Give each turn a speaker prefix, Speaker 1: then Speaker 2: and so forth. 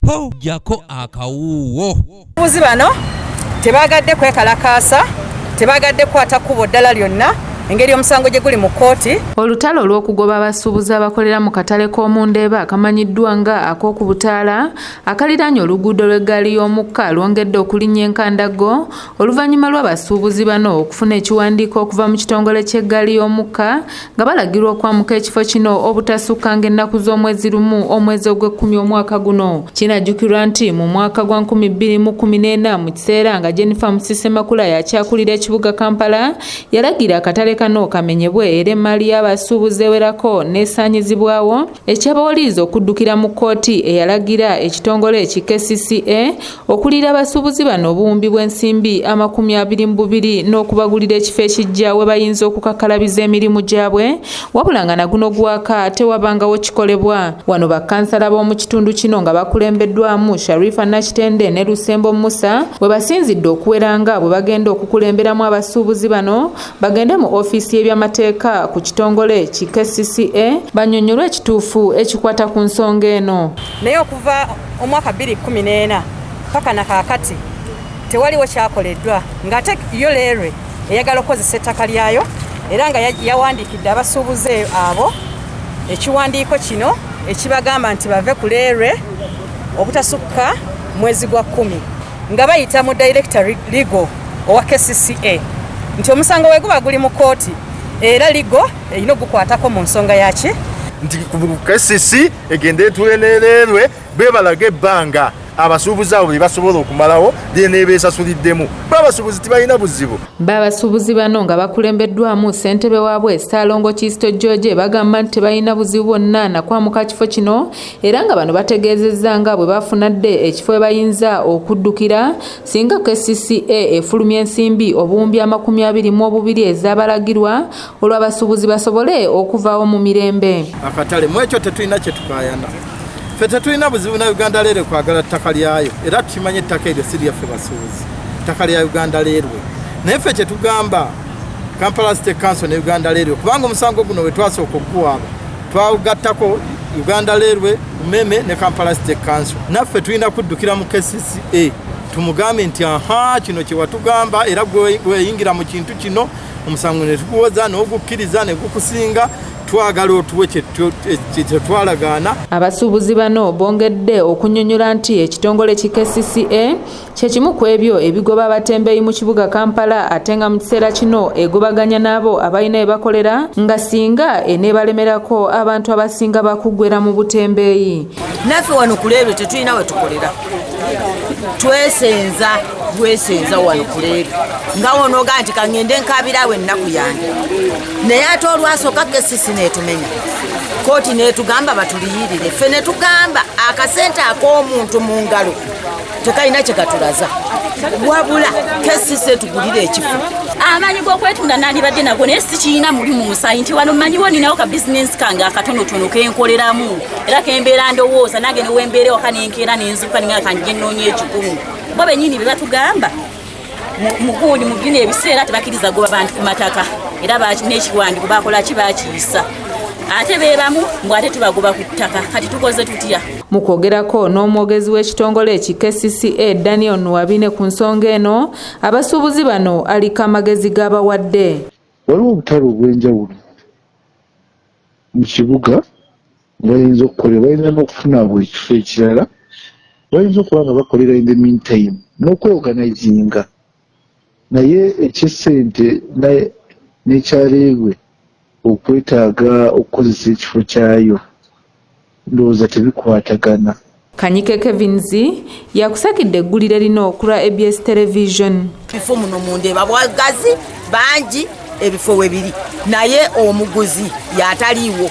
Speaker 1: po jako akawuwo.
Speaker 2: Abafuzi bano tebagadde kwekalakaasa, tebagadde kwata kubo ddala lyonna engeri omusango gye guli mu kkooti.
Speaker 3: Olutalo olw'okugoba abasuubuzi abakolera mu katale k'omundeeba akamanyiddwa nga ak'okubutaala akaliraanye oluguudo lw'eggaali y'omukka lwongedde okulinnya enkandago oluvannyuma lw'abasuubuzi bano okufuna ekiwandiiko okuva mu kitongole ky'eggaali y'omukka nga balagirwa okwamuka ekifo kino obutasukkanga ennaku z'omwezi lumu omwezi ogw'ekkumi omwaka guno. Kinajjukirwa nti mu mwaka gwa 2014 mu kiseera nga Jennifer Musisi-Makula yakyakulira ekibuga Kampala yalagira akatale kano kamenyebwe era emmaali y'abasuubuzi ewerako n'esaanyizibwawo ekyabawaliriza okuddukira mu kkooti eyalagira ekitongole KCCA okuliira abasuubuzi bano obuwumbi bw'ensimbi 22 n'okubagulira ekifo ekijja we bayinza okukakalabiza emirimu gyabwe wabula nga naguno gwaka tewabangawo kikolebwa. Wano bakkansala b'omu kitundu kino nga bakulembeddwamu Sharifa Nakitende ne Lusembo Musa we basinzidde okuweranga bwe bagenda okukulemberamu abasuubuzi bano bagende mu ofiisi y'ebyamateeka ku kitongole KCCA bannyonnyolwe ekituufu ekikwata ku nsonga eno.
Speaker 2: Naye okuva omwaka 2014 paka na kaakati tewaliwo kyakoleddwa ng'ate yo leerwe eyagala okukozesa ettaka lyayo era nga yawandiikidde abasuubuzi abo ekiwandiiko kino ekibagamba nti bave ku leerwe obutasukka mwezi gwa 10 nga bayita mu director legal owa KCCA nti omusango we guba guli mu kkooti era ligo erina ogukwatako mu nsonga yaki
Speaker 4: nti KCCA egenda etwenererwe bebalaga ebbanga abasuubuzi abo bye basobola okumalawo nebeesasuliddemu babasuubuzi tibalina buzibu.
Speaker 3: Babasuubuzi bano nga bakulembeddwamu ssentebe waabwe Ssaalongo Kisto George bagamba nti tebalina buzibu bwonna nakwamuka kifo kino era nga bano bategeezezza nga bwe bafunadde ekifo we bayinza okuddukira singa KCCA efulumya ensimbi obuwumbi 22 ezaabalagirwa olw'abasuubuzi basobole okuvaawo mu mirembe.
Speaker 5: Akatale mu ekyo tetulina kye tukayana. Ffe tetulina buzibu na Uganda Railway kwagala ttaka lyayo era tukimanye ettaka eryo si lyaffe basuubuzi, ttaka lya Uganda Railway. Naye ffe kye tugamba Kampala State Council ne Uganda Railway kubanga omusango guno we twasooka okuguwaaba twagattako Uganda Railway, Meme ne Kampala State Council. Naffe tulina kuddukira mu KCCA tumugambe nti aha kino kye watugamba era gweyingira mu kintu kino omusango ne tukuwoza n'ogukkiriza ne gukusinga twagala otuwe kye twalagaana.
Speaker 3: Abasuubuzi bano bongedde okunnyonnyola nti ekitongole KCCA kye kimu ku ebyo ebigoba abatembeeyi mu kibuga Kampala ate nga mu kiseera kino egobaganya n'abo abalina ebakolera nga singa eneebalemerako abantu abasinga bakuggwera mu butembeeyi.
Speaker 6: Naffe wano ku leero tetulina we tukolera, twesenza wano ku leero nga wonoga nti kangende nkabirawo ennaku yange naye ate olwasooka KCCA netumenya kooti netugamba batuliyirire ffe netugamba akasente ak'omuntu mu ngalo tekalina kye katulaza wabula KCCA tugulire ekifo.
Speaker 7: Amanyi g'okwetunda nandibadde nago naye sikiina mulimu musayi nti wano mmanyiwo ninawo ka bizinensi kange akatonotono kenkoleramu era kembeera ndowooza nange newembeera waka nenkeera nenzuka ninga kanjye nnoonya ekikumu bo bennyini be batugamba mugundi mu bino ebiseera tebakkiriza goba bantu ku mataka era n'ekiwandiiko bakola ki bakiyisa ate beebamu mbw ate tubagoba ku ttaka kati tukoze tutya.
Speaker 3: Mu kwogerako n'omwogezi w'ekitongole KCCA Daniel Nwabine ku nsonga eno abasuubuzi bano aliko amagezi g'abawadde.
Speaker 8: Waliwo obutale obw'enjawulo mu kibuga bayinza okukolera bayinza n'okufuna buli kifo ekirala bayinza okuba nga bakolera in the meantime n'okweorganizinga naye eky'essente n'ekyaleebwe okwetaaga okukozesa ekifo kyayo ndowooza tebikwatagana.
Speaker 3: Kanyike Kevinzi yakusakidde eggulire lino okulwa ABS Television.
Speaker 6: Ebifo muno mundeeba bwagazi bangi ebifo we biri naye omuguzi yataliiwo